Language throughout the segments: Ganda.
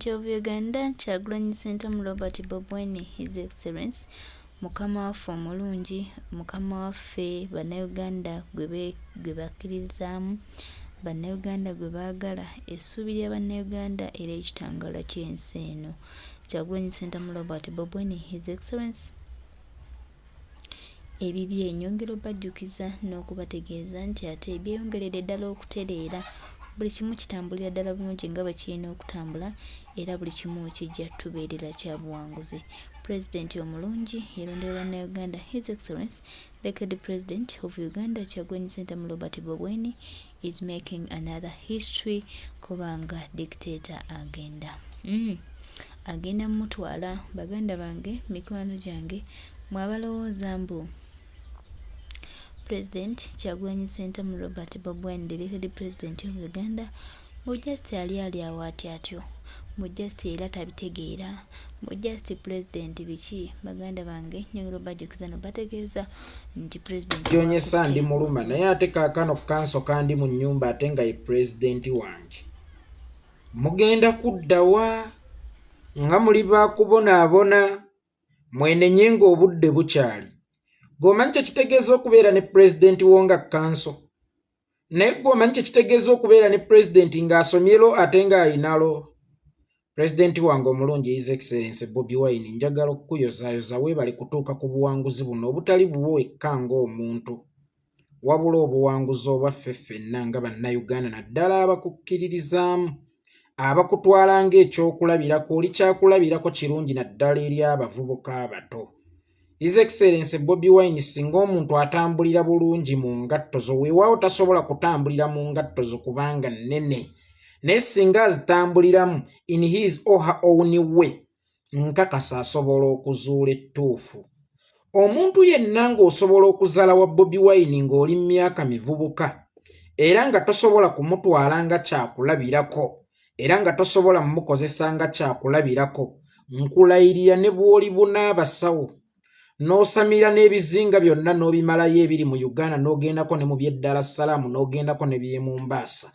of Uganda, Kyagulanyi Ssentamu Robert Bobi Wine, His Excellency, Mukama waffe omulungi, Mukama waffe Bannayuganda gwe bakkirizaamu, Bannayuganda gwe baagala, essuubi lya Bannayuganda era ekitangaala ky'ensi eno. Kyagulanyi Ssentamu Robert Bobi Wine, His Excellency. Ebibye nyongera obajjukiza n'okubategeeza nti ate ebyeyongeredde ddala okutereera. Buli kimu kitambulira ddala bulungi nga bwe kirina okutambula era buli kimu kijja tubeerera kya buwanguzi. Pulezidenti omulungi yalondeddwa Bannayuganda, His Excellency, elected President of Uganda, Kyagulanyi Ssentamu Robert Bobi Wine is making another history kubanga dictator agenda. Agenda mutwala baganda bange, mikwano gyange, mwabalowooza mbu President Kyagulanyi Ssentamu Robert Bobi Wine, the elected President of Uganda, mujjasti ali awo atyo, mujjasti era tabitegeera, mujjasti President biki baganda bange nyongera obajjukiza n'obategeeza nti President Jonyesa ndi muluma naye ate kaakano kanso kandi mu nnyumba ate nga ye President wange. Mugenda kuddawa nga muli baakubonaabona mwenenye ng'obudde bukyali. Gwomanyi kye kitegeeza okubeera ne President wonga kanso. Naye gwomanyi kye kitegeeza okubeera ne President ng'asomyero ate ng'ayinalo. President wange omulungi His Excellency Bobi Wine, njagala okukuyozaayoza weebale kutuuka ku buwanguzi buno obutali buwekka ng'omuntu. Wabula obuwanguzi obwaffe ffenna nga Bannayuganda naddala abakukkiririzaamu. Abakutwala ng'ekyokulabirako oli kyakulabirako kirungi naddala eri abavubuka abato. His Excellency Bobi Wine, singa omuntu atambulira bulungi mu ngatto zo, weewaawo tasobola kutambulira mu ngatto zo kubanga nnene. Naye singa azitambuliramu in his or her own way, nkakasa asobola okuzuula ettuufu. Omuntu yenna ng'osobola okuzaala wa Bobi Wine ng'oli mu myaka mivubuka, era nga tosobola kumutwala nga kyakulabirako, era nga tosobola mmukozesa nga kyakulabirako, nkulayirira ne bw'oli bunaabasawo. N'osamira n'ebizinga byonna n'obimalayo ebiri mu Uganda n'ogendako ne mu by'e Dar es Salaam n'ogendako ne by'e Mombasa.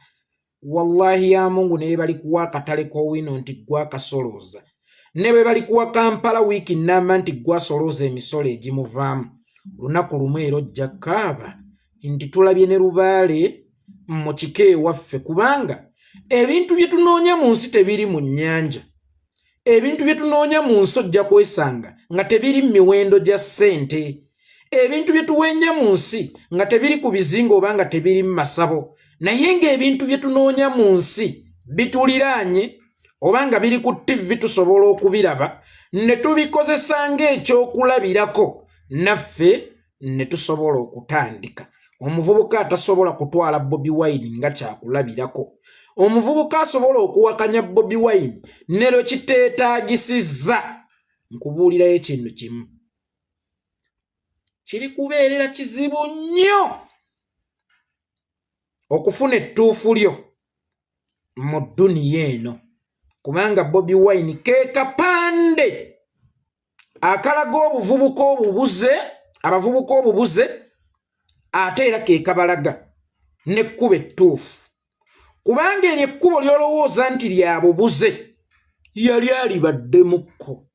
Wallahi ya Mungu ne bali kuwa akatale k'owino nti gwakasolooza. Ne bwe bali kuwa Kampala wiiki nnamba nti gwasolooza emisolo egimuvaamu. Lunaku lumu era ojja kaaba nti tulabye ne Lubaale mu kika ewaffe kubanga ebintu bye tunoonya mu nsi tebiri mu nnyanja. Ebintu bye tunoonya mu nsi ojja kwesanga nga tebiri miwendo gya ssente. Ebintu bye tuweenya mu nsi nga tebiri ku bizinga oba nga tebiri mu masabo. Naye ng'ebintu bye tunoonya mu nsi bituliraanye oba nga biri ku TV tusobola okubiraba ne tubikozesa ng'ekyokulabirako naffe ne tusobola okutandika. Omuvubuka atasobola kutwala Bobi Wine nga kyakulabirako. Omuvubuka asobola okuwakanya Bobi Wine ne lwe kiteetaagisizza. Nkubuulirayo ekintu kimu. Kiri kubeerera kizibu nnyo okufuna ettuufu lyo mu dduniya eno kubanga Bobi Wine ke kapande akalaga obuvubuka obubuze, abavubuka obubuze, ate era ke kabalaga n'ekkuba ettuufu. Kubanga eryo ekkubo ly'olowooza nti lya bubuze yali alibaddemukko.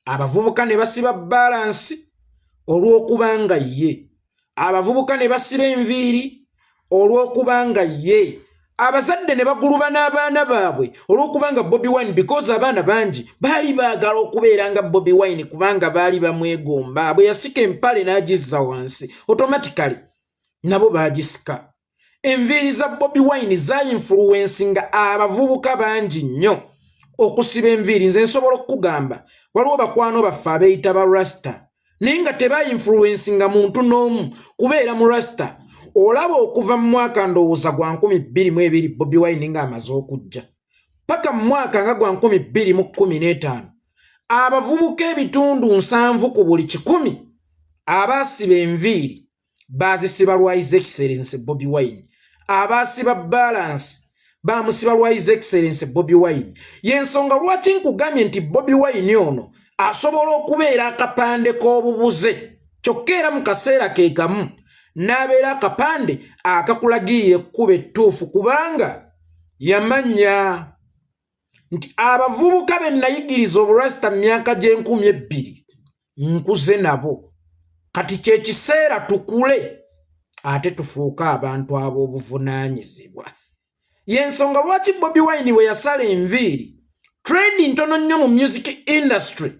Abavubuka ne basiba balansi olw'okubanga ye. Abavubuka ne basiba enviiri olw'okubanga ye. Abazadde ne baguluba n'abaana baabwe olw'okubanga Bobi Wine, because abaana bangi baali baagala okubeera nga Bobi Wine kubanga baali bamwegomba. Bwe yasika empale n'agizza wansi, automatically nabo baagisika. Enviiri za Bobi Wine za-influencinga abavubuka bangi nnyo okusiba enviiri. Nze nsobola okukugamba waliwo bakwano baffe abeeyita ba Rasta naye nga teba-influencinga muntu n'omu kubeera mu Rasta. Olaba okuva mu mwaka ndowooza gwa 2022 Bobi Wine ng'amaze okujja paka mu mwaka nga gwa 2015 abavubuka ebitundu 7 ku buli 100 abaasiba enviiri baazisiba lwa His Excellency Bobi Wine. Abaasiba balance baamusiba lwa His Excellency Bobi Wine. Y'ensonga lwaki nkugambye nti Bobi Wine ono asobola okubeera akapande k'obubuze kyokka era mu kaseera ke kamu n'abeera akapande akakulagirira ekkuba ettuufu kubanga yamanya nti abavubuka be nayigiriza oburasita myaka gye2,000 nkuze nabo kati kye kiseera tukule ate tufuuka abantu ab'obuvunaanyizibwa. Yensonga lwaki Bobi Wine bwe yasala enviiri trendi ntono nnyo mu music industry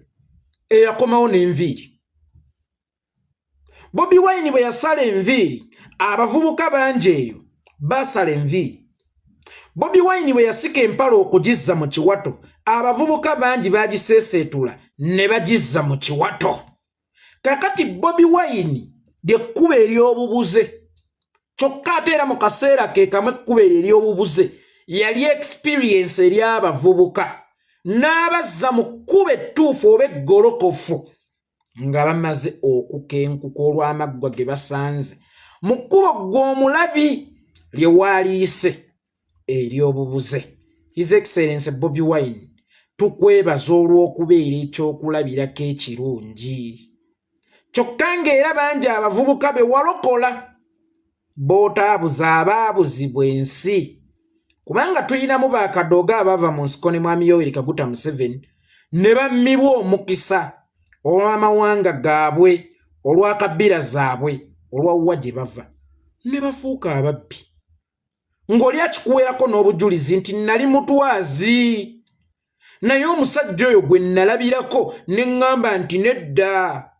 eyakomawo n'enviiri. Bobi Wine bwe yasala enviiri abavubuka bangi eyo basala enviiri. Bobi Wine bwe yasika empala okugizza mu kiwato abavubuka bangi bagiseeseetula ne bagizza mu kiwato. Kakati Bobi Wine lyekkuba ery'obubuze kyokka ate era mu kaseera ke kamu ekkuba ery'obubuze yali experience eri abavubuka n'abazza mu kkuba ettuufu oba eggolokofu nga bamaze okukenkuka olw'amaggwa ge basanze mu kkubo gw'omulabi lye waaliise ery'obubuze. His Excellency Bobi Wine tukwebaza olw'okubeera ekyokulabirako ekirungi. Kyokka ng'era bangi abavubuka be walokola bootaabuza abaabuzibwa ensi kubanga tulinamu baakadooga abaava mu nsiko ne Mwami Yoweri Kaguta Museveni ne bammibwa omukisa olw'amawanga gaabwe olw'akabbira zaabwe olwawuwa gye bava ne bafuuka ababbi. Ng'oli akikuweerako n'obujulizi nti nali mutwazi naye omusajja oyo gwe nalabirako ne ŋŋamba nti nedda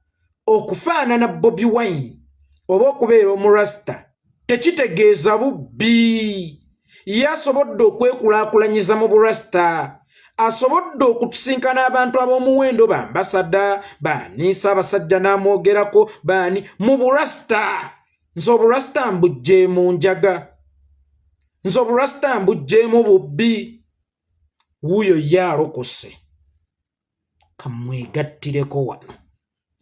okufaanana Bobi Wine oba okubeera omurasita tekitegeeza bubbi. Ye asobodde okwekulaakulanyiza mu burasita, asobodde okutusinkana abantu ab'omuwendo bambasada baani Ssaabasajja n'amwogerako baani mu burasita. Nze oburasita mbugjeemu njaga, nze oburasita mbugjeemu bubbi. Wuuyo ye alokose kamwegattireko wano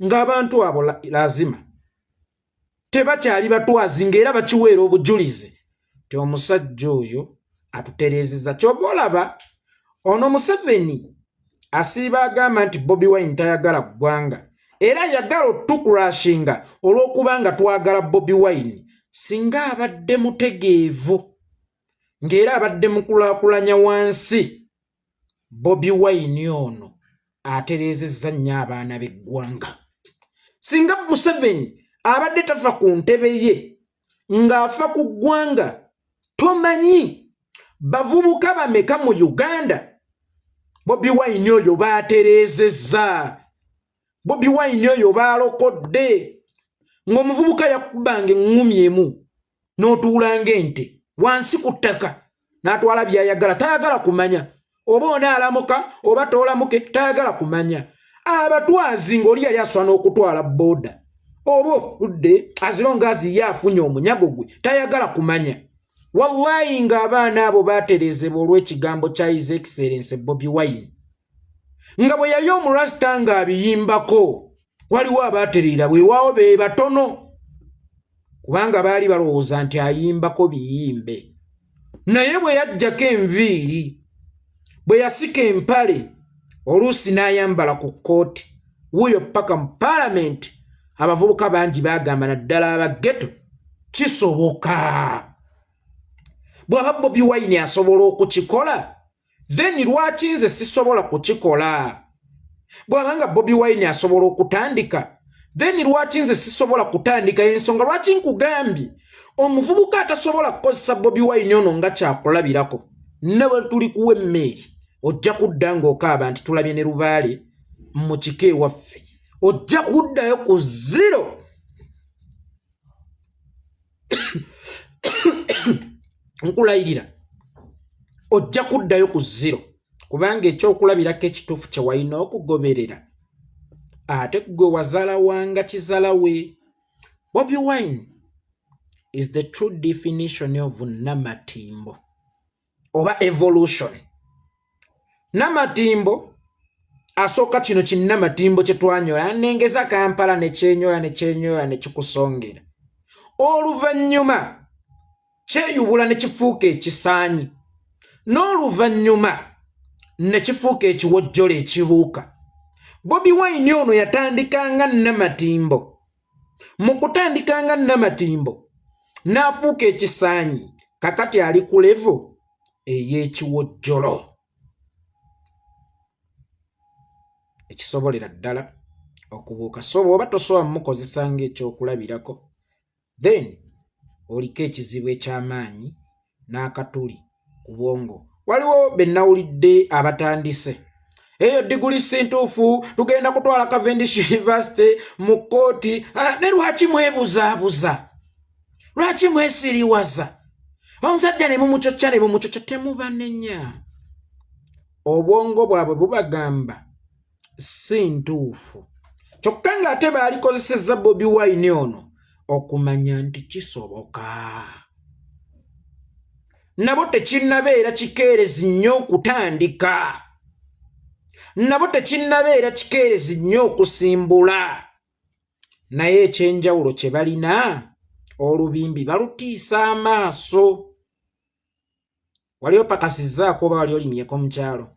ng'abantu abo lazima tebakyali batwazi ng'era bakiweera obujulizi ti omusajja oyo atutereezezza. Ky'oba olaba ono Museveni asiiba agamba nti Bobi Wine tayagala ggwanga era yagala otukurashinga olw'okubanga twagala Bobi Wine singa abadde mutegeevu ng'era abadde mukulaakulanya wansi. Bobi Wine ono atereezezza nnyo abaana b'eggwanga. Singa Museveni abadde tafa ku ntebe ye ng'afa ku ggwanga tomanyi bavubuka bameka mu Uganda Bobi Wine oyo baatereezezza, Bobi Wine oyo baalokodde. Ng'omuvubuka yakubanga eŋŋumi emu n'otuulanga ente wansi ku ttaka n'atwala by'ayagala tayagala kumanya oba onaalamuka oba toolamuke tayagala kumanya. Abatwazi ng'oli yali aswa n'okutwala booda oba ofudde azironga aziye afunye omunyago gwe tayagala kumanya. Wallahi ng'abaana abo baatereezebwa olw'ekigambo kya His Excellency Bobi Wine. Nga bwe yali omurasita ng'abiyimbako waliwo abaatereera bwewaawo be batono kubanga baali balowooza nti ayimbako biyimbe. Naye bwe yaggyako enviiri, bwe yasika empale oluusi n'ayambala ku kkooti wuuyo paka mu paalamenti abavubuka bangi baagamba naddala abageto kisoboka. Bw'aba Bobi Wine asobola okukikola then lwaki nze sisobola kukikola? Bw'abanga Bobi Wine asobola okutandika then lwaki nze sisobola kutandika? Ensonga lwaki nkugambye omuvubuka atasobola kukozesa Bobi Wine ono nga kyakulabirako ne bwe tuli kuwa emmeri ojja kudda ng'okaaba nti tulabye ne Lubaale mu kika ewaffe, ojja kuddayo ku zero. Nkulayirira ojja kuddayo ku zero kubanga ekyokulabirako ekituufu kye walina okugoberera ate gwe wazaala wanga kizaala we. Bobi Wine is the true definition of namatimbo oba evolution. Namatimbo asooka kino kinnamatimbo kye twanyola nengeza Kampala ne kyenyola ne kikusongera. Oluvannyuma kyeyubula ne kifuuka ekisaanyi, n'oluvannyuma ne kifuuka ekiwojjola ekibuuka. Bobi Wine ono yatandikanga namatimbo. Mu kutandikanga namatimbo n'afuuka ekisaanyi, kakati ali ku levo ey'ekiwojjolo. ekisobolera ddala okubuuka. So bw'oba tosobola mukozesa ng'ekyokulabirako, then oliko ekizibu eky'amaanyi n'akatuli ku bwongo. Waliwo be nawulidde abatandise eyo diguli sintuufu tugenda kutwala Cavendish University mu kkooti. Ne lwaki mwebuzaabuza? Lwaki mwesiriwaza? Omusajja ne mumucocca temubanenya. Obwongo bwabwe bubagamba si ntuufu. Kyokka ng'ate baalikozesezza Bobi Wine ono okumanya nti kisoboka. Nabo tekinnabeera kikeerezi nnyo okutandika. Nabo tekinnabeera kikeerezi nnyo okusimbula. Naye ekyenjawulo kye balina, olubimbi balutiisa amaaso. Wali opakasizzaako oba wali olimyeko mu kyalo?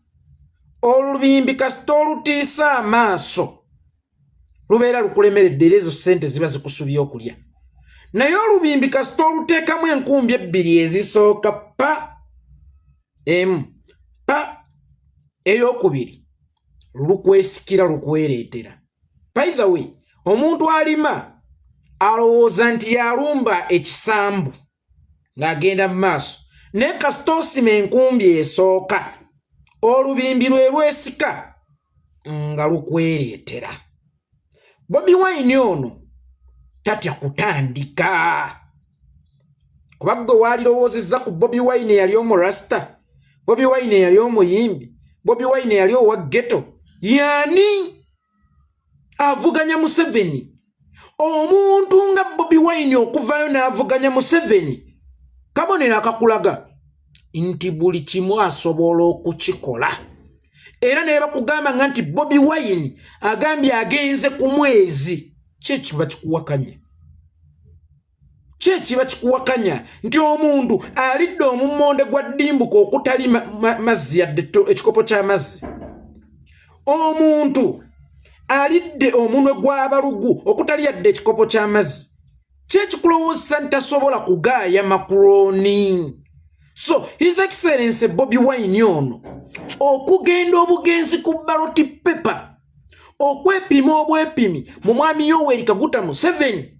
Olubimbi kasita olutiisa amaaso lubeera lukulemeredde era ezo ssente ziba zikusubya okulya. Naye olubimbi kasita oluteekamu enkumbi ebbiri ezisooka emu ey'okubiri lukwesikira lukwereetera. By the way, omuntu alima alowooza nti yalumba ekisambu ng'agenda mu maaso, naye kasita osima enkumbi esooka olubimbi lwe lwesika nga lukwereetera. Bobi Wine ono tatya kutandika. Kuba gwe waalirowoozezza ku Bobi Wine yali omurasta, Bobi Wine yali omuyimbi, Bobi Wine yali owa ghetto. Yani avuganya Museveni? Omuntu nga Bobi Wine okuvayo n'avuganya Museveni, kabonero akakulaga nti buli kimu asobola okukikola. Era ne bakugamba nga nti Bobi Wine agambye agenze ku mwezi. Kiba kikuwakanya? Kiba kikuwakanya nti omuntu alidde omummonde gwa ddimbuka okutali mazzi yadde ekikopo ky'amazzi? Omuntu alidde omunwe gw'abalugu okutali yadde ekikopo ky'amazzi? Kyekikulowooza nti tasobola kugaaya makuroni? So, His Excellency Bobi Wine ono okugenda obugenzi ku ballot paper, okwepima obwepimi mu mwami Yoweri Kaguta Museveni,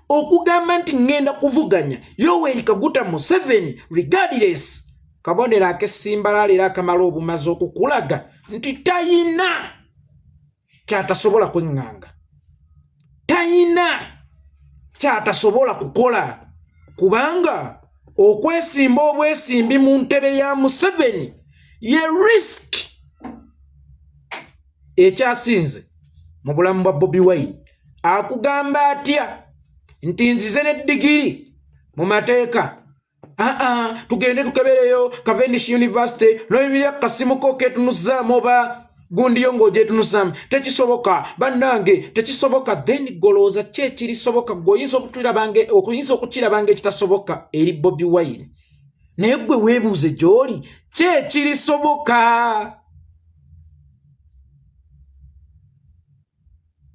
okugamba nti ngenda kuvuganya Yoweri Kaguta Museveni regardless, kabonero ak'essimbalala era akamala obumaze okukulaga nti tayina kyatasobola kweŋŋanga, tayina kyatasobola kukola, kubanga okwesimba obwesimbi mu ntebe ya Museveni ye risk ekyasinze mu bulamu bwa Bobi Wine. Akugamba atya nti nzize ne digiri mu mateeka? Tugende tukebereyo Cavendish University noyimirira kasimu ko ketunuzaamu oba gundiyo ng'ogyetunuzaamu. Tekisoboka bannange, tekisoboka. Then golooza ki ekirisoboka? Gweoyinza okukirabanga ekitasoboka eri Bobi Wine, naye gwe weebuuze gy'oli ki ekirisoboka?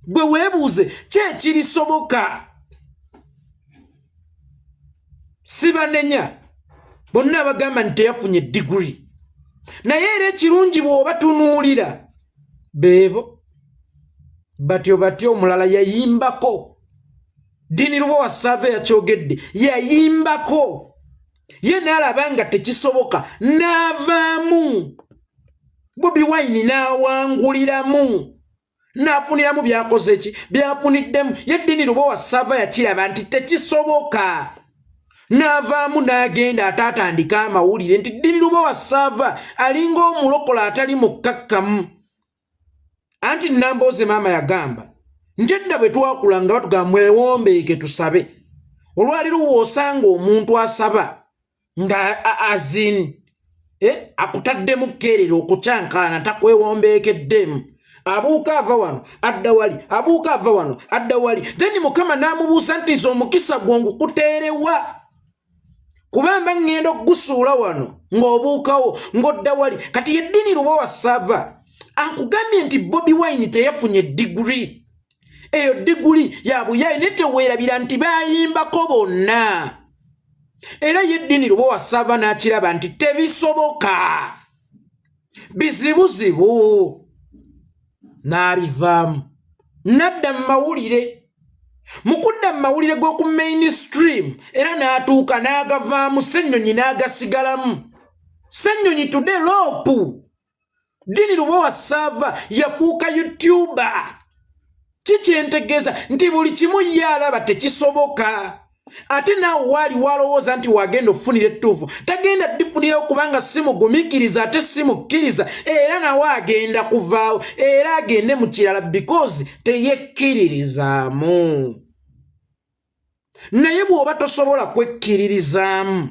Gwe weebuuze ki ekirisoboka? Sibanenya bonna abagamba nti teyafunye diguri, naye era ekirungi bw'oba tunuulira beebo batyo omulala yayimbako. Dini Lubowa Save yakyogedde, yayimbako ye n'alaba nga tekisoboka n'avaamu. Bobi Wine n'awanguliramu, n'afuniramu byakoze ki? Byafuniddemu. Ye Dini Lubowa Save yakiraba nti tekisoboka, n'avaamu n'agenda ataatandika amawulire nti Dini Lubowa Save alinga omulokola atali mukkakkamu. Anti Nambooze maama yagamba nti edda bwe twakula nga batugamba mwewombeeke tusabe. Olwaliro w'osanga omuntu asaba nga akutaddemu kkeerero okukyankalana takwewombeekeddemu. Abuuka ava wano adda wali, abuuka ava wano adda wali. Then Mukama n'amubuusa nti nze omukisa gwangu kuteerewa, kubamba ngenda okugusuula wano ng'obuukawo ng'odda wali. Kati ye Dini Lubowa Save akugambye nti Bobi Wine teyafunye diguri. Eyo diguri ya buyayi ne teweerabira nti bayimbako bonna. Era ye Dini Lubowa Save n'akiraba nti tebisoboka, bizibuzibu. n'abivaamu nadda mu mawulire mukudda mu mawulire g'oku mainstream era n'atuuka n'agavaamu Ssenyonyi n'agasigalamu. Ssenyonyi tudde loopu Dini Lubowa Sava yafuuka YouTuber. Kikyentegeeza nti buli kimu ye alaba tekisoboka. Ate naawe waali walowooza nti wagenda ofunira ettuufu tagenda difunira okubanga simugumikiriza ate simukkiriza era nawe agenda kuvaawo era agende mu kirala because teyekkiririzaamu. Naye bw'oba tosobola kwekkiririzaamu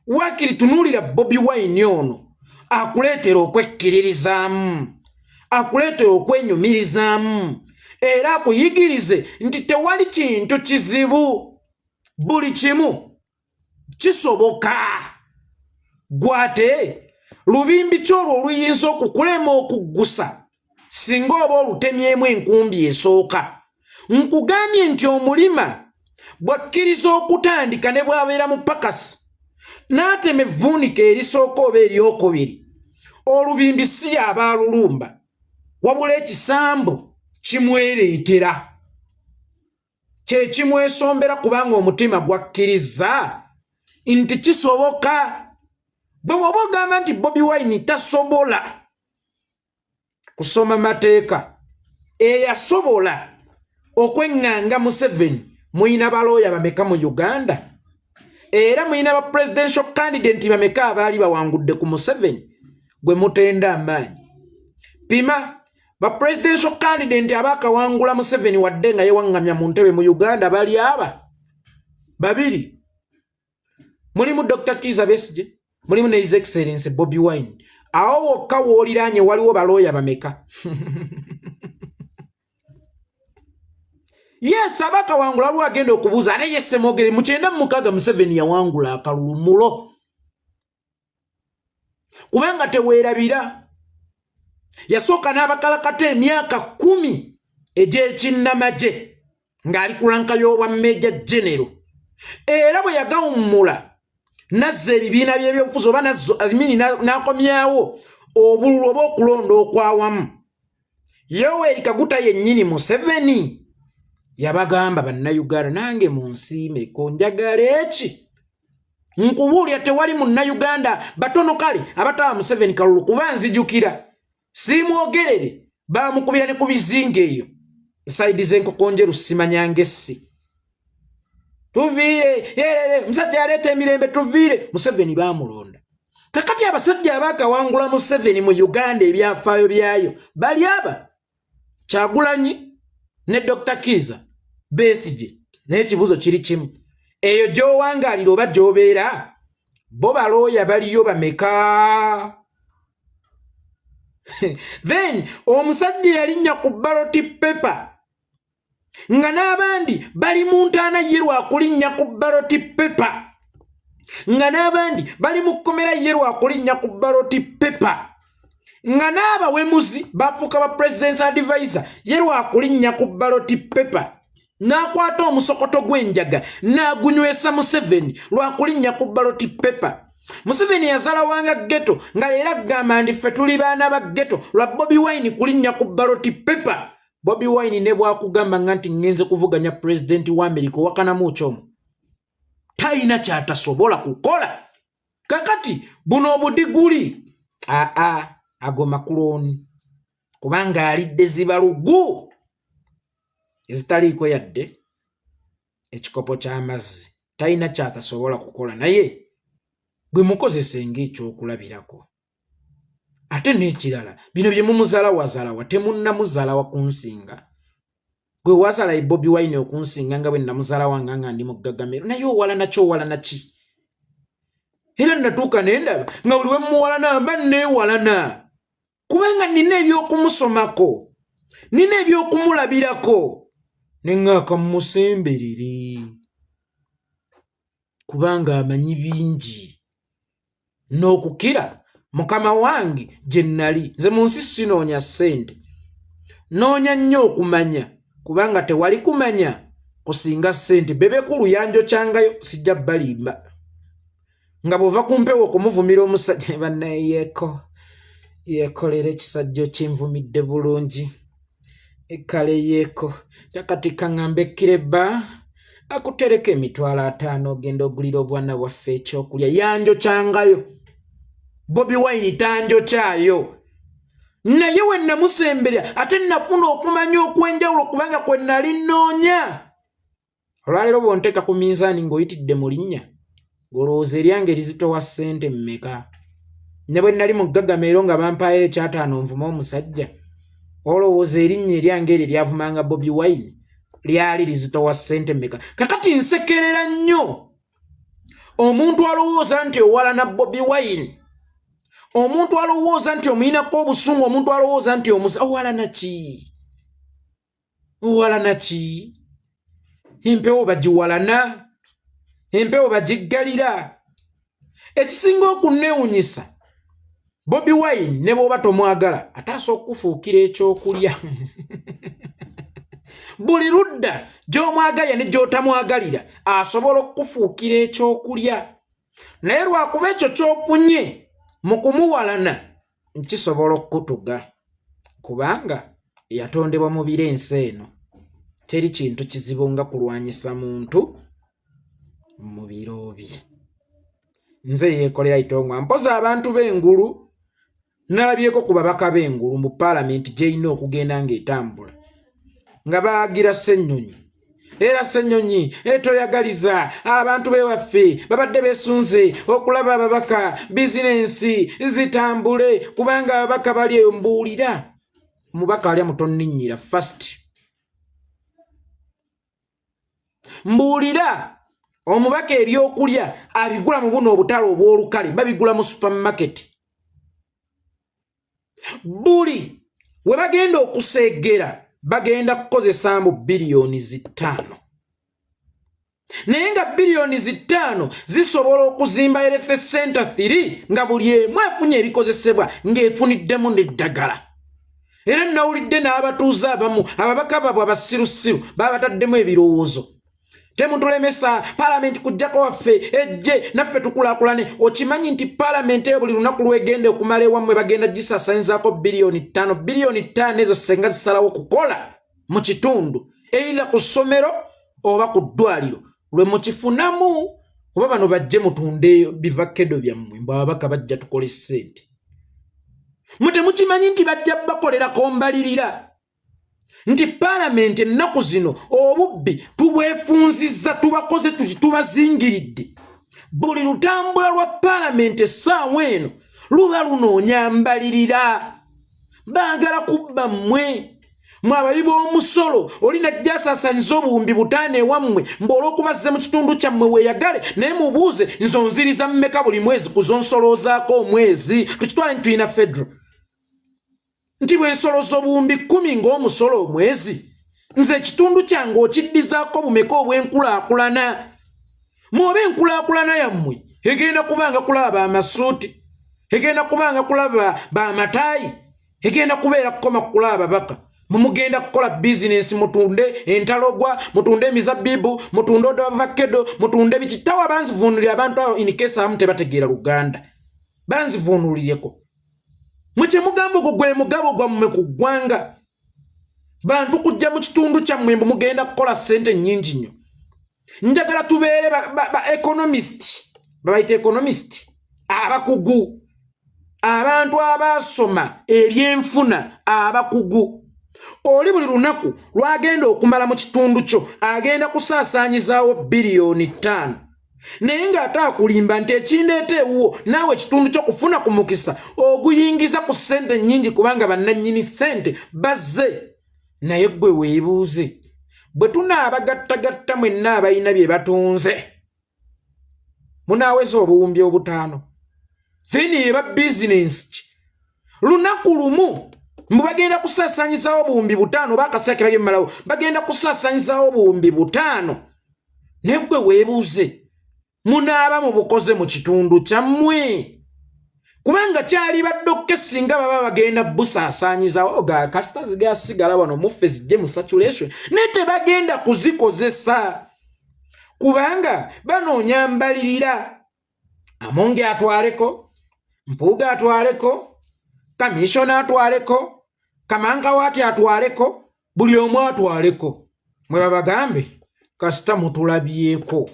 waakiri tunuulira Bobi Wine ono akuleetera okwekkiririzaamu akuleetera okwenyumirizaamu era akuyigirize nti tewali kintu kizibu buli kimu kisoboka. Gwate lubimbi kyolwo oluyinza okukulema okuggusa singa oba olutemyemu enkumbi esooka. Nkugambye nti omulima bwakkiriza okutandika ne bwabeera mu pakasi n'atema evvuunika erisooka oba eryokubiri olubimbi si yaba alulumba wabula ekisambu kimwereetera kye kimwesombera kubanga omutima gwakkiriza nti kisoboka. Bwe bw'oba ogamba nti Bobi Wine tasobola kusoma mateeka eyasobola okweŋŋanga Museveni muyina balooya bameka mu Uganda era muyina ba presidential candidate bameka abaali bawangudde ku Museveni gwe mutenda amaanyi. Pima ba presidential candidate abakawangula Museveni wadde nga yewaŋŋamya mu ntebe mu Uganda bali aba babiri. Mulimu Dr. Kizza Besigye, mulimu ne His Excellency Bobi Wine. Awo wokka wooliraanye waliwo balooya bameka. Yes, abakawangula lwa agenda okubuuza ate ye Ssemwogere mu 96 Museveni yawangula akaluluumulo kubanga teweerabira. Yasooka n'abakalakata emyaka 10 egy'ekinnamagye ng'ali ku lanka y'obwa Major General era bwe yagawummula nazza ebibiina by'ebyobufuzi oba n'akomyawo obululu oba okulonda okwawamu. Yoweri Kaguta yennyini Museveni yabagamba bannayuganda nange mu nsiimeko njagala eki nkubuulya tewali munnayuganda batono kale abataba Museveni kalulu kuba nzijukira simwogerere bamukubira ne ku bizinga eyo saidi z'enkokonjeru simanyanga essi tuviire musajja yaleeta emirembe tuviire Museveni bamulonda. Kakati abasajja abakawangula Museveni mu Uganda ebyafaayo byayo bali aba Kyagulanyi ne Dr. Kizza Besigye n'ekibuzo kiri kimu eyo gy'owangaalira oba gy'obeera bo balooya baliyo bameka. Then omusajja yalinnya ku ballot paper nga n'abandi bali mu ntaana ye lwakulinnya ku ballot paper nga n'abandi bali mu kkomera ye lwakulinnya ku ballot paper nga n'abawemuzi bafuuka ba president's advisor ye lwakulinnya ku ballot paper n'akwata omusokoto gw'enjaga n'agunywesa Museveni lwakulinnya ku ballot paper. Museveni yazala wanga ghetto nga leero agamba nti ffe tuli baana ba ghetto lwa Bobi Wine kulinnya ku ballot paper. Bobi Wine ne bwakugamba nti ngenze kuvuganya president wa America wakanamu kyomo talina kyatasobola kukola. Kakati buno obudiguli ago makuloni kubanga alidde zibalugu ezitaliiko yadde ekikopo ky'amazzi talina kyatasobola kukola naye gwe mukozese ng'ekyokulabirako. Ate n'ekirala bino bye mumuzaala wazaalawa temunnamuzaala wa kunsinga gwe wazaala Bobi Wine okunsinga nga bwe nnamuzaala wange nga ndi mu ggagamiro naye owalana ky'owalana ki? Era natuuka nendaba nga buli we muwalana mba neewalana kubanga nina ebyokumusomako nina ebyokumulabirako ne ŋŋaaka mumusemberere kubanga amanyi bingi n'okukira mukama wange gye nnali. Nze mu nsi sinoonya ssente noonya nnyo okumanya kubanga tewali kumanya kusinga ssente. Bebeku luyanjo kyangayo sijja balimba nga bw'ova ku mpewo okumuvumira omusajja bannaye yeekolera ekisajja kinvumidde bulungi kale yeeko kakati kaŋŋambe kireba akutereka emitwalo 5 ogenda ogulira obwana bwaffe ekyokulya yanjo kyangayo Bobi Wine tanjo kyayo naye we namusemberera ate nafuna okumanya okwenjawulo kubanga kwe nali nnoonya olwaleero bw'onteeka ku minzaani ng'oyitidde mu linnya ng'olowooza eryange lizitowa ssente mmeka ne bwe nali mu ggagameero nga bampaayo ekyataano nvuma omusajja olowooza erinnya eryange eryo lyavumanga Bobi Wine lyali lizitowa ssente mmeka kakati nsekerera nnyo omuntu alowooza nti owalana Bobi Wine omuntu alowooza nti omuyinako obusungu omuntu alowooza nti owalana ki empewo bagiwalana empewo bagiggalira ekisinga okunneewunyisa Bobi Wine ne bw'oba tomwagala ataasa okufuukira ekyokulya buli ludda gy'omwagalira ne gy'otamwagalira asobola okufuukira ekyokulya naye lwakuba ekyo ky'ofunye mu kumuwalana nkisobola okutuga kubanga yatondebwa mu biro ensi eno teri kintu kizibu nga kulwanyisa muntu mu biro bye nze yeekolera itongwa mpoza abantu b'engulu nalabyeko ku babaka b'engulu mu paalamenti gy'erina okugenda ng'etambula nga baagira Ssenyonyi era Ssenyonyi etoyagaliza abantu bewaffe babadde beesunze okulaba ababaka bizinensi zitambule kubanga ababaka bali eyo mbuulira omubaka alya mutonninnyira first mbuulira omubaka ebyokulya abigula mu buno obutale obw'olukale babigula mu supermarket buli we bagenda okuseegera bagenda kukozesa mu biliyoni 5 naye nga biliyoni 5 zisobola okuzimba health center 3 nga buli emu afunye ebikozesebwa ng'efuniddemu n'eddagala era nawulidde n'abatuuze abamu ababaka baabwe abasirusiru babataddemu ebirowoozo temutulemesa paalamenti kujjako waffe ejje naffe tukulaakulane okimanyi nti paalamenti eyo buli lunaku lwegenda okumala ewammwe bagenda gisaasaanyizaako biliyoni 5 biliyoni 5 ezo senga zisalawo kukola mu kitundu eitha ku ssomero oba ku ddwaliro lwe mukifunamu oba bano bajje mutunde bivakedo byammwe mbwe ababaka bajja tukole ssente mutemukimanyi nti bajja bakolerako mbalirira nti paalamenti ennaku zino obubbi tubwefunzizza tubakoze tubazingiridde buli lutambula lwa paalamenti essaawa eno luba lunoonya mbalirira baagala kubba mmwe abayi b'omusolo olina gyasaasaanyiza obuwumbi 5 ewammwe mb'olw'okubazze mu kitundu kyammwe weeyagale naye mubuuze nzonziriza mmeka buli mwezi ku zonsoloozaako omwezi tukitwale nti tulina federo nti bwensoloza obuwumbi 10 ng'omusolo omwezi nze ekitundu kyange okiddizaako bumeka obw'enkulaakulana mwoba enkulaakulana yammwe egenda kubanga kulaba amasuuti egenda kubanga kulaba baamataayi egenda kubeera kukoma kulaba baka mumugenda kukola bizinensi mutunde entalogwa mutunde emizabbibu mutunde odavakedo mutunde bikitawa banzivuunulira abantu abo in case abamu tebategeera Luganda banzivuunulireko mwe mugamba ogwo gwe mugabo gwammwe ku ggwanga bantu kujja mu kitundu kyammwe mbu mugenda kukola ssente nnyingi nnyo njagala tubeere economist babayita economist abakugu abantu abasoma eryenfuna abakugu oli buli lunaku lwagenda okumala mu kitundu kyo agenda kusaasaanyizaawo biliyoni 5 naye ng'ate akulimba nti ekindeeta ewuwo naawe ekitundu ky'okufuna ku mukisa oguyingiza ku ssente nnyingi kubanga bannannyini ssente bazze naye ggwe weebuuze bwe tunaabagattagatta mwenna abalina bye batunze munaaweza obuwumbi 5 thini eba bizinensi ki lunaku lumu mbagenda kusaasaanyizaawo obuwumbi 5 bakasake bagye mmalawo bagenda kusaasaanyizaawo obuwumbi 5 naye ggwe weebuuze munaaba mu bukoze mu kitundu kyammwe kubanga kyali baddokke singa baba bagenda busaasaanyizaawo ga kasita zigasigala wano muffe zijje mu saturation naye tebagenda kuzikozesa kubanga banoonya mbalirira Amonge atwaleko Mpuuga atwaleko Kamishona atwaleko Kamanka wati atwaleko buli omu atwaleko mwe babagambe kasita mutulabyeko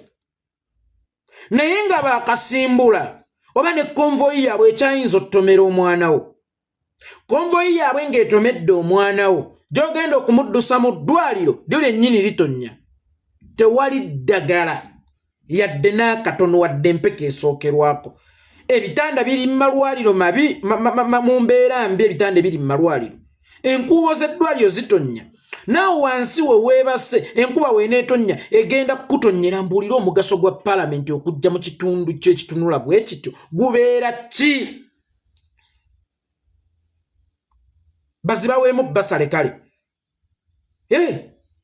naye nga bakasimbula oba ne konvoyi yaabwe ekyayinza okutomera omwana wo konvoyi yaabwe ng'etomedde omwana wo gy'ogenda okumuddusa mu ddwaliro lyo lyennyini litonnya tewali ddagala yadde n'akatono wadde empeka esookerwako ebitanda biri mu malwaliro mabi mu mbeera mbi ebitanda biri mu malwaliro enkuubo z'eddwaliro zitonnya naawe wansi we weebase enkuba weeneetonnya egenda kukutonnyera mbuulira omugaso gwa paalamenti okujja mu kitundu ky'ekitunula bwe kityo gubeera ki bazibaweemu basale kale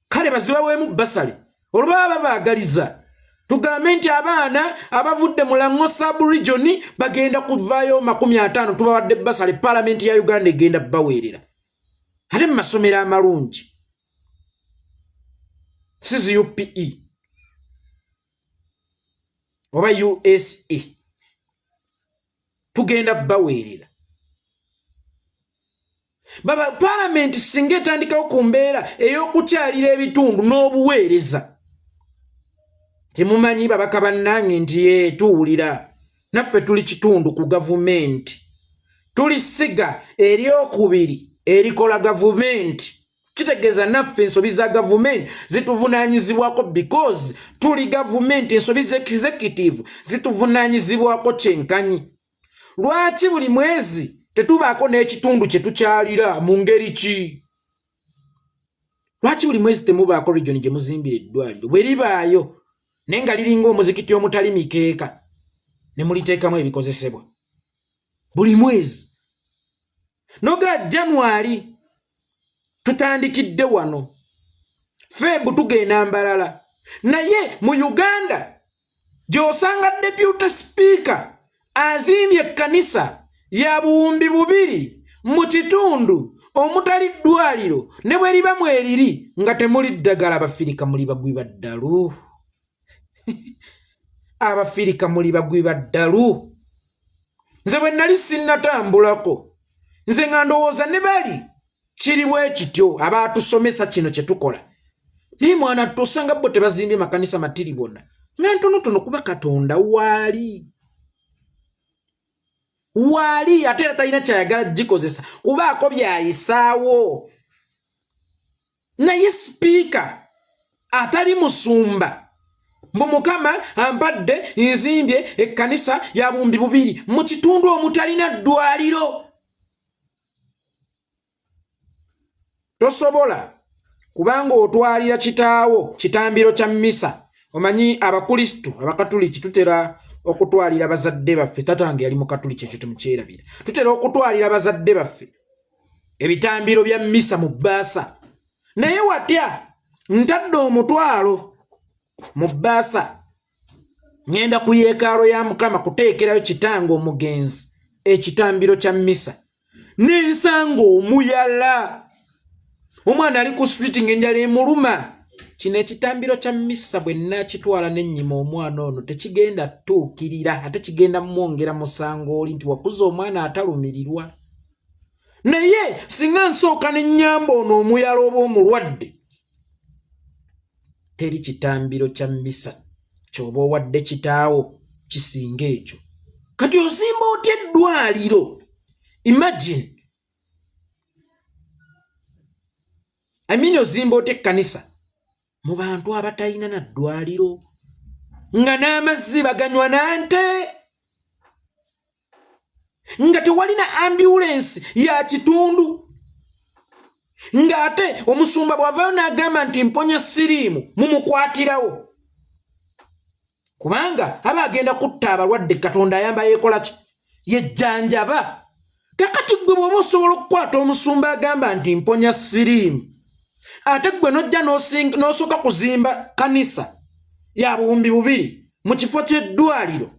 kale bazibaweemu basale olwo baba baagaliza tugambe nti abaana abavudde mu Lango sub-region bagenda kuvaayo 50 tubawadde basale paalamenti ya Uganda egenda baweerera ate mu masomero amalungi sizi UPE oba USA tugenda baweerera baba paalamenti singa etandikawo ku mbeera ey'okukyalira ebitundu n'obuweereza temumanyi babaka bannange nti tuwulira naffe tuli kitundu ku gavumenti tuli siga eryokubiri erikola gavumenti kitegeeza naffe ensobi za gavumenti zituvunaanyizibwako because tuli gavumenti ensobi za executive zituvunaanyizibwako kyenkanyi lwaki buli mwezi tetubaako n'ekitundu kye tukyalira mu ngeri ki lwaki buli mwezi temubaako region gye muzimbira eddwaliro bwe libaayo naye nga liringa omuzikiti omutali mikeeka ne muliteekamu ebikozesebwa buli mwezi noga January tutandikidde wano Febu tugenda mbalala naye mu Uganda gy'osanga deputy speaker azimbye ekkanisa ya buwumbi 2 mu kitundu omutali ddwaliro ne bwe liba mweriri nga temuli ddagala abafirika muli bagwi baddalu abafirika muli bagwi baddalu nze bwe nali sinnatambulako nze nga ndowooza ne bali kiri bwe kityo abatusomesa kino kye tukola naye mwana tosanga bo tebazimbye makanisa matiri bonna nga ntonotono kuba Katonda waali ate era talina kyayagala gikozesa kubaako byayisaawo naye sipiika atali musumba mbu Mukama ampadde nzimbye ekkanisa ya buwumbi 2 mu kitundu omutalina ddwaliro tosobola kubanga otwalira kitaawo kitambiro kya mmisa omanyi abakristo abakatuliki tutera okutwalira bazadde baffe tatange yali mukatuliki ekyo temukyerabira tutera okutwalira bazadde baffe ebitambiro bya mmisa mu bbaasa naye watya ntadde omutwalo mu bbaasa ngenda ku yeekaalo ya Mukama kuteekerayo kitange omugenzi ekitambiro kya mmisa n'ensanga omuyala omwana ali ku street ng'enjala emuluma kino ekitambiro kya mmisa bwe nakitwala n'ennyima omwana ono tekigenda tuukirira ate kigenda mwongera musango oli nti wakuza omwana atalumirirwa naye singa nsooka n'ennyamba ono omuyala oba omulwadde teri kitambiro kya mmisa ky'oba owadde kitaawo kisinga ekyo kati ozimba otya eddwaliro imagine ozimba otya ekkanisa mu bantu abatalina na ddwaliro nga n'amazzi baganywa nante nga tewalina ambulance ya kitundu ng'ate omusumba bw'avaayo n'agamba nti mponya siriimu mumukwatirawo kubanga aba agenda kutta abalwadde Katonda ayamba yeekola ki yejjanjaba kakati gwe bw'oba osobola okukwata omusumba agamba nti mponya siriimu ate gwe nojja n'osooka kuzimba kanisa ya buwumbi 2 mu kifo ky'eddwaliro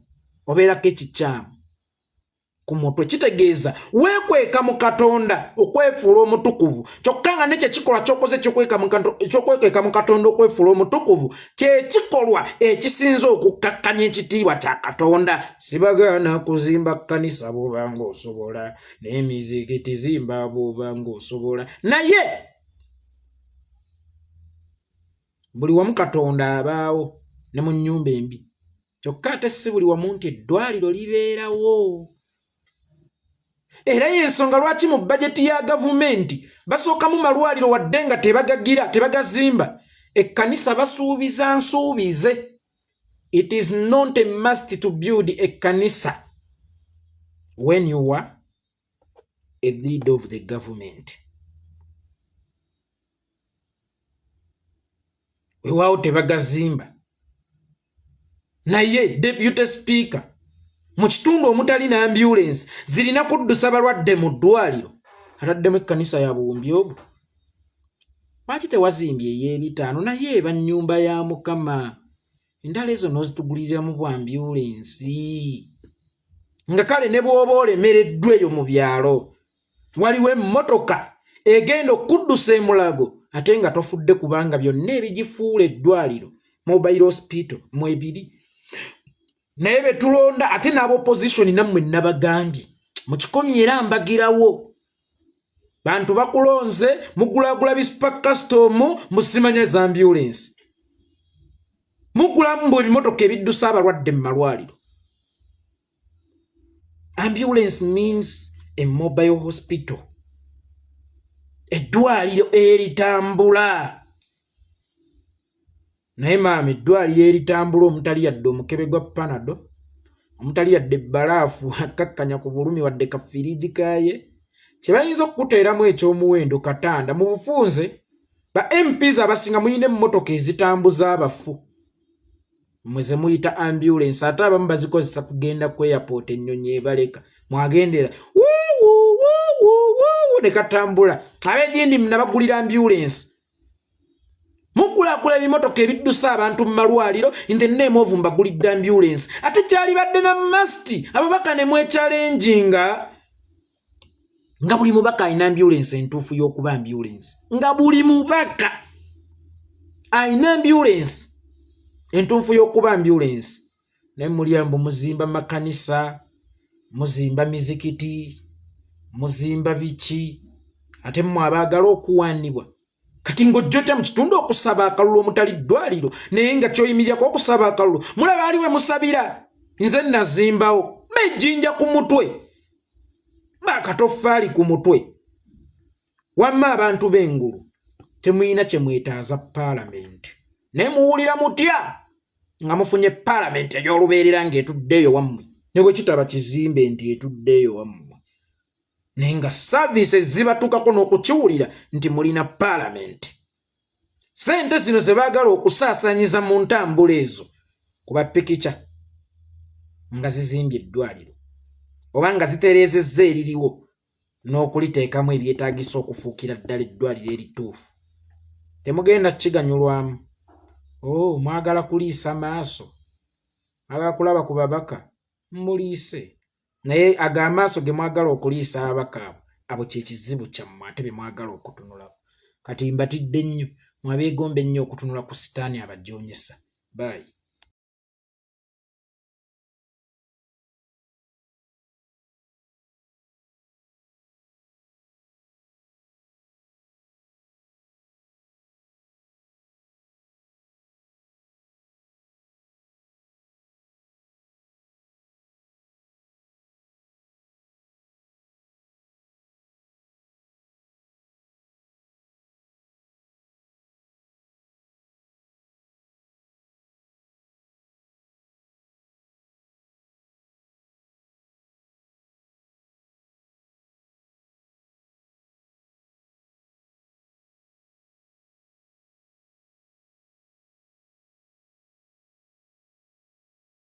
obeerako ekikyamu ku mutwe kitegeeza weekweka mu Katonda okwefuula omutukuvu kyokka nga nekye kikola ky'okoze ky'okwekweka mu Katonda okwefuula omutukuvu kye kikolwa ekisinza okukkakkanya ekitiibwa kya Katonda sibagaana kuzimba kanisa bw'obanga osobola n'emizikiti zimba bw'obanga osobola naye buli wamu Katonda abaawo ne mu nnyumba embi kyokka ate si buli wamu nti eddwaliro libeerawo. Era y'ensonga lwaki mu bajeti ya gavumenti basookamu malwaliro wadde nga tebagazimba. Ekkanisa basuubiza nsuubize. It is not a must to build ekkanisa when you are a leader of the government. Weewaawo tebagazimba. Naye deputy speaker mu kitundu omutali na ambulance zirina kuddusa balwadde mu ddwaliro ataddemu ekkanisa ya buwumbi obwo. Lwaki tewazimbye ey'ebitaano naye eba nnyumba ya Mukama? Endala ezo n'ozituguliriramu bu ambulance. Nga kale ne bw'oba olemereddwa eyo mu byalo waliwo emmotoka egenda okuddusa e Mulago ate nga tofudde kubanga byonna ebigifuula eddwaliro mobile hospital mwebiri. Naye betulonda ate n'abopposition nammwe nabagambye mu kikomi era mbagirawo. Bantu bakulonze mugulagula bispa custom musimanya za ambulance. Mugulamu mbu ebimotoka ebiddusa abalwadde mu malwaliro. Ambulance means a mobile hospital. Eddwaliro eritambula. Naye maama eddwaliro eritambula omutali yadde omukebe gwa Panado, omutali yadde bbalaafu akakkanya ku bulumi wadde kafiriji kaye, kye bayinza okukuteeramu ekyomuwendo katanda mu bufunze ba MPs abasinga muyina emmotoka ezitambuza abafu. Mmwe ze muyita ambulance ate abamu bazikozesa kugenda ku airport ennyonyi ebaleka. Mwagendera ne katambula. Ab'egindi mnabagulira ambulance. Mugulagula ebimotoka ebiddusa abantu mu malwaliro in the name of mbagulidde ambulance. Ate kyali badde na masti ababaka ne mwechalenjinga nga buli mubaka ayina ambulance entuufu y'okuba ambulance. Nga buli mubaka ayina ambulance entuufu y'okuba ambulance. Naye mulyambu muzimba makanisa, muzimba mizikiti, muzimba biki, ate mmwe abaagala okuwaanibwa. Kati ng'ojjota mu kitundu okusaba akalulu omutali ddwaliro naye nga kyoyimiryako okusaba akalulu mulaba ali we musabira. Nze nazimbawo bejjinja ku mutwe bakatoffaali ku mutwe. Wamma abantu b'engulu temuyina kye mwetaaza paalamenti naye muwulira mutya nga mufunye paalamenti ey'olubeerera ng'etuddeeyo wammwe ne bwe kitaba kizimbe nti etuddeeyo wammwe naye nga services zibatukako n'okukiwulira nti mulina paalamenti. Ssente zino ze baagala okusaasaanyiza mu ntambula ezo kuba pikica nga zizimbye eddwaliro oba nga zitereezezza eririwo n'okuliteekamu ebyetaagisa okufuukira ddala eddwaliro erituufu. Temugenda kiganyulwamu. Mwagala kuliisa maaso, mwagala kulaba ku babaka, muliise. Naye ag'amaaso ge mwagala okuliisa ababaka abo kye kizibu kyammwe ate be mwagala okutunulako. Kati mbatidde nnyo, mwabeegombe nnyo okutunula ku sitaani abajoonyesa. Bye.